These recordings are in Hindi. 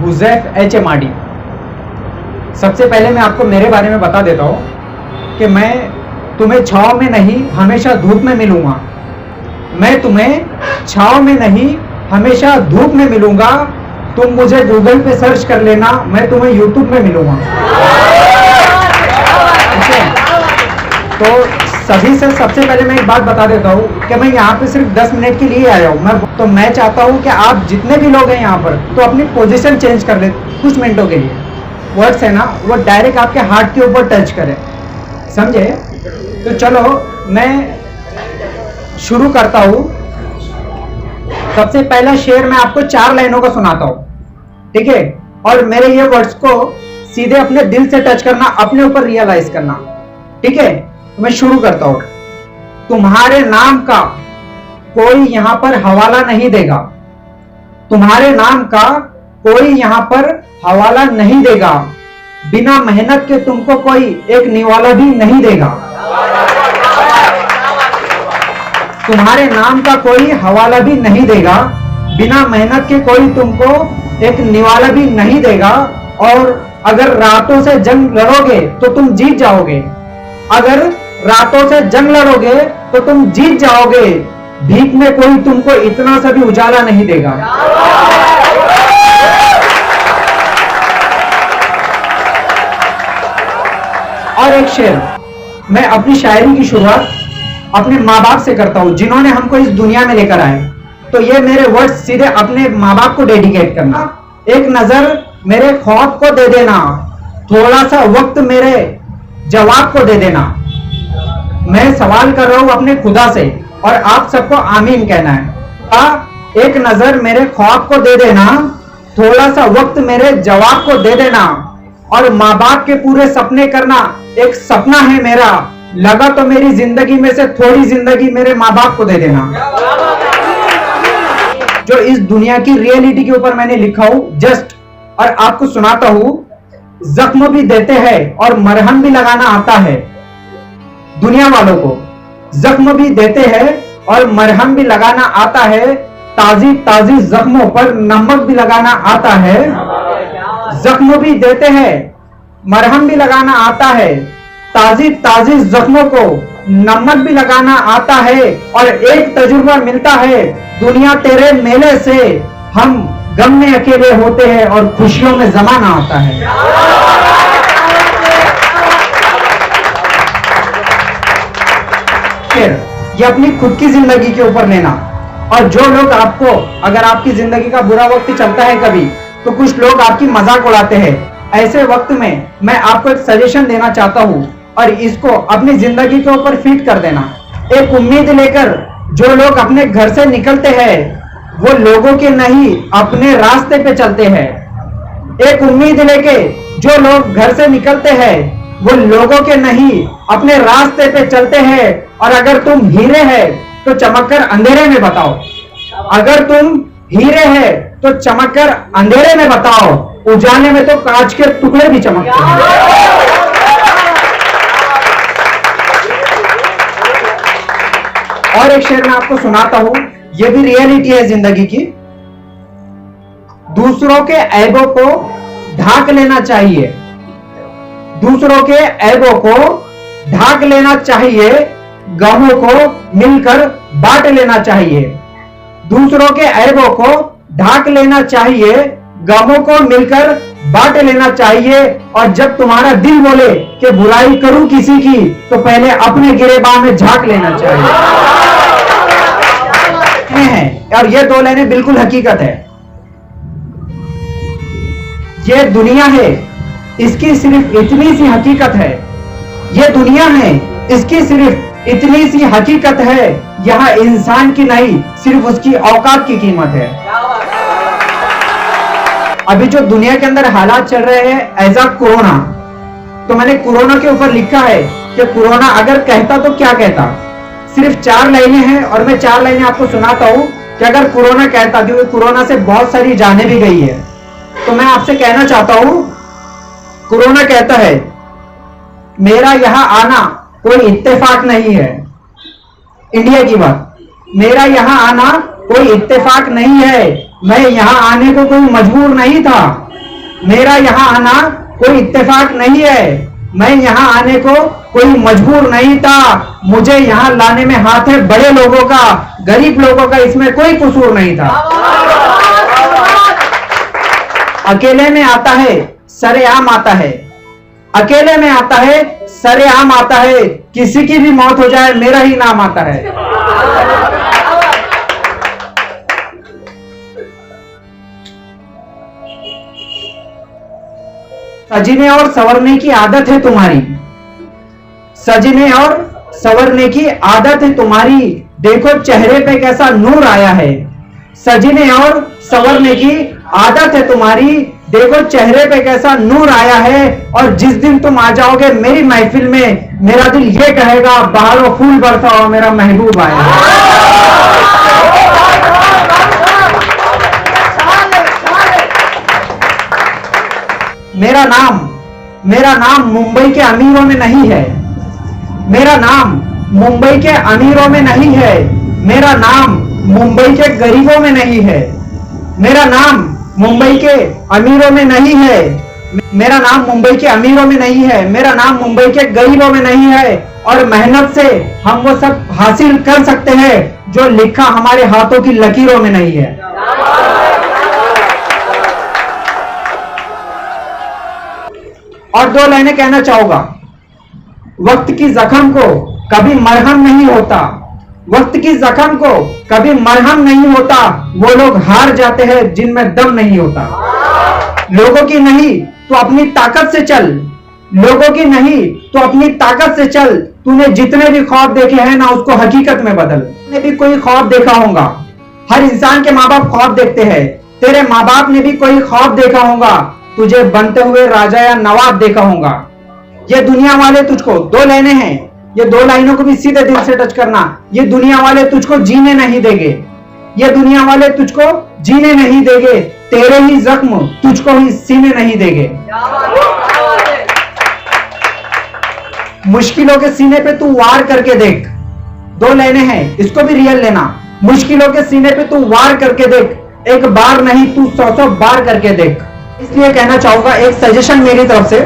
हुज़ैफ HMRD। सबसे पहले मैं आपको मेरे बारे में बता देता हूँ कि मैं तुम्हें छाँव में नहीं हमेशा धूप में मिलूंगा। मैं तुम्हें छाँव में नहीं हमेशा धूप में मिलूंगा। तुम मुझे गूगल पे सर्च कर लेना, मैं तुम्हें यूट्यूब में मिलूंगा। ठीक है, तो सभी से सबसे पहले मैं एक बात बता देता हूँ कि मैं यहाँ पे सिर्फ 10 मिनट के लिए आया हूँ। मैं चाहता हूँ कि आप जितने भी लोग हैं यहाँ पर तो अपनी पोजीशन चेंज कर ले कुछ मिनटों के लिए। वर्ड्स है ना, वो डायरेक्ट आपके हार्ट के ऊपर टच करें, समझे? तो चलो मैं शुरू करता हूँ। सबसे पहला शेर मैं आपको 4 लाइनों का सुनाता हूँ, ठीक है? और मेरे ये वर्ड्स को सीधे अपने दिल से टच करना, अपने ऊपर रियलाइज करना, ठीक है? मैं शुरू करता हूं। तुम्हारे नाम का कोई यहां पर हवाला नहीं देगा। तुम्हारे नाम का कोई यहां पर हवाला नहीं देगा। बिना मेहनत के तुमको कोई एक निवाला भी नहीं देगा। तुम्हारे नाम का कोई हवाला भी नहीं देगा। बिना मेहनत के कोई तुमको एक निवाला भी नहीं देगा। और अगर रातों से जंग लड़ोगे तो तुम जीत जाओगे। अगर रातों से जंग लड़ोगे तो तुम जीत जाओगे। भीख में कोई तुमको इतना सा भी उजाला नहीं देगा। और एक शेर, मैं अपनी शायरी की शुरुआत अपने माँ बाप से करता हूं जिन्होंने हमको इस दुनिया में लेकर आए। तो ये मेरे वर्ड्स सीधे अपने माँ बाप को डेडिकेट करना। एक नजर मेरे ख्वाब को दे देना, थोड़ा सा वक्त मेरे जवाब को दे देना। मैं सवाल कर रहा हूं अपने खुदा से और आप सबको आमीन कहना है। एक नजर मेरे ख्वाब को दे देना, थोड़ा सा वक्त मेरे जवाब को दे देना। और माँ बाप के पूरे सपने करना एक सपना है मेरा। लगा तो मेरी जिंदगी में से थोड़ी जिंदगी मेरे माँ बाप को दे देना। जो इस दुनिया की रियलिटी के ऊपर मैंने लिखा हूं जस्ट, और आपको सुनाता हूं। जख्म भी देते हैं और मरहम भी लगाना आता है। दुनिया वालों को जख्म भी देते हैं और मरहम भी लगाना आता है। ताजी ताजी जख्मों पर नमक भी लगाना आता है। जख्म भी देते हैं, मरहम भी लगाना आता है। ताजी ताजी जख्मों को नमक भी लगाना आता है। और एक तजुर्बा मिलता है दुनिया तेरे मेले से। हम गम में अकेले होते हैं और खुशियों में जमाना आता है। ये अपनी खुद की जिंदगी के ऊपर लेना। और जो लोग आपको, अगर आपकी जिंदगी का बुरा वक्त चलता है कभी, तो कुछ लोग आपकी मजाक उड़ाते हैं। ऐसे वक्त में मैं आपको एक सजेशन देना चाहता हूं और इसको अपनी जिंदगी के ऊपर फिट कर देना। एक उम्मीद लेकर जो लोग अपने घर से निकलते हैं वो लोगों के नहीं अपने रास्ते पे चलते हैं। एक उम्मीद लेके जो लोग घर से निकलते हैं वो लोगों के नहीं अपने रास्ते पे चलते हैं। और अगर तुम हीरे हैं तो चमककर अंधेरे में बताओ। अगर तुम हीरे हैं तो चमककर अंधेरे में बताओ। उजाले में तो कांच के टुकड़े भी चमकते हैं। और एक शेर मैं आपको सुनाता हूं, यह भी रियलिटी है जिंदगी की। दूसरों के ऐबों को ढाक लेना चाहिए। दूसरों के ऐबों को ढाक लेना चाहिए। गमों को मिलकर बांट लेना चाहिए। दूसरों के ऐबों को ढाक लेना चाहिए। गमों को मिलकर बांट लेना चाहिए। और जब तुम्हारा दिल बोले कि बुराई करूं किसी की, तो पहले अपने गिरेबान में झांक लेना चाहिए। और ये 2 लाइनें बिल्कुल हकीकत है। ये दुनिया है, इसकी सिर्फ इतनी सी हकीकत है। ये दुनिया है, इसकी सिर्फ इतनी सी हकीकत है। यहां इंसान की नहीं, सिर्फ उसकी औकात की कीमत है। अभी जो दुनिया के अंदर हालात चल रहे हैं एज अ कोरोना, तो मैंने कोरोना के ऊपर लिखा है कि कोरोना अगर कहता तो क्या कहता। सिर्फ 4 लाइनें हैं और मैं 4 लाइनें आपको सुनाता हूं कि अगर कोरोना कहता, क्योंकि कोरोना से बहुत सारी जानें भी गई है। तो मैं आपसे कहना चाहता हूं, कोरोना कहता है मेरा यहां आना कोई इत्तेफाक नहीं है। इंडिया की बात, मेरा यहां आना कोई इत्तेफाक नहीं है। मैं यहां आने को कोई मजबूर नहीं था। मेरा यहाँ आना कोई इत्तेफाक नहीं है, मैं यहाँ आने को कोई मजबूर नहीं था। मुझे यहाँ लाने में हाथ है बड़े लोगों का, गरीब लोगों का इसमें कोई कसूर नहीं था। अकेले में आता है सरेआम आता है, अकेले में आता है सरेआम आता है, किसी की भी मौत हो जाए मेरा ही नाम आता है। सजने और संवरने की आदत है तुम्हारी, सजने और संवरने की आदत है तुम्हारी, देखो चेहरे पे कैसा नूर आया है। सजने और संवरने की आदत है तुम्हारी, देखो चेहरे पे कैसा नूर आया है। और जिस दिन तुम आ जाओगे मेरी महफिल में, मेरा दिल ये कहेगा बहारों फूल बरसाओ मेरा महबूब आया है। मेरा नाम मुंबई के अमीरों में नहीं है, मेरा नाम मुंबई के अमीरों में नहीं है, मेरा नाम मुंबई के गरीबों में नहीं है, मेरा नाम मुंबई के अमीरों में नहीं है, मेरा नाम मुंबई के अमीरों में नहीं है, मेरा नाम मुंबई के गरीबों में नहीं है। और मेहनत से हम वो सब हासिल कर सकते हैं जो लिखा हमारे हाथों की लकीरों में नहीं है। और दो लाइनें कहना चाहूंगा, वक्त की जख्म को कभी मरहम नहीं होता, वक्त की जख्म को कभी मरहम नहीं होता, वो लोग हार जाते हैं जिनमें दम नहीं होता। लोगों की नहीं तो अपनी ताकत से चल, लोगों की नहीं तो अपनी ताकत से चल। तूने जितने भी ख्वाब देखे हैं ना उसको हकीकत में बदल। तूने भी कोई ख्वाब देखा होगा, हर इंसान के माँ बाप ख्वाब देखते हैं, तेरे माँ बाप ने भी कोई ख्वाब देखा होगा, तुझे बनते हुए राजा या नवाब देखा होगा। ये दुनिया वाले तुझको, दो लाइनें हैं, ये दो लाइनों को भी सीधे दिल से टच करना, ये दुनिया वाले तुझको जीने नहीं देंगे, ये दुनिया वाले तुझको जीने नहीं देंगे, तेरे ही जख्म तुझको ही सीने नहीं देंगे। मुश्किलों के सीने पे तू वार करके देख, दो लाइनें हैं, इसको भी रियल लेना। मुश्किलों के सीने पे तू वार करके देख, एक बार नहीं तू 100 बार करके देख। इसलिए कहना चाहूंगा, एक सजेशन मेरी तरफ से,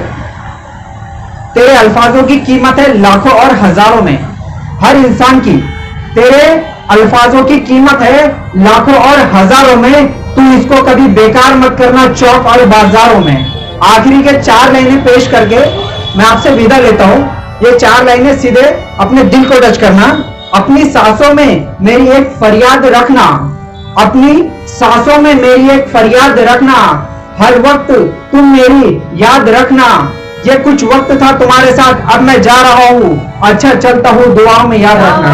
तेरे अल्फाजों की कीमत है लाखों और हजारों में, हर इंसान की तेरे अल्फाजों की कीमत है लाखों और हजारों में, तू इसको कभी बेकार मत करना चौक और बाजारों में। आखिरी के 4 लाइनें पेश करके मैं आपसे विदा लेता हूं। ये 4 लाइनें सीधे अपने दिल को टच करना। अपनी सांसों में मेरी एक फरियाद रखना, अपनी सांसों में मेरी एक फरियाद रखना, हर वक्त तुम मेरी याद रखना। ये कुछ वक्त था तुम्हारे साथ, अब मैं जा रहा हूं, अच्छा चलता हूं, दुआओं में याद रखना।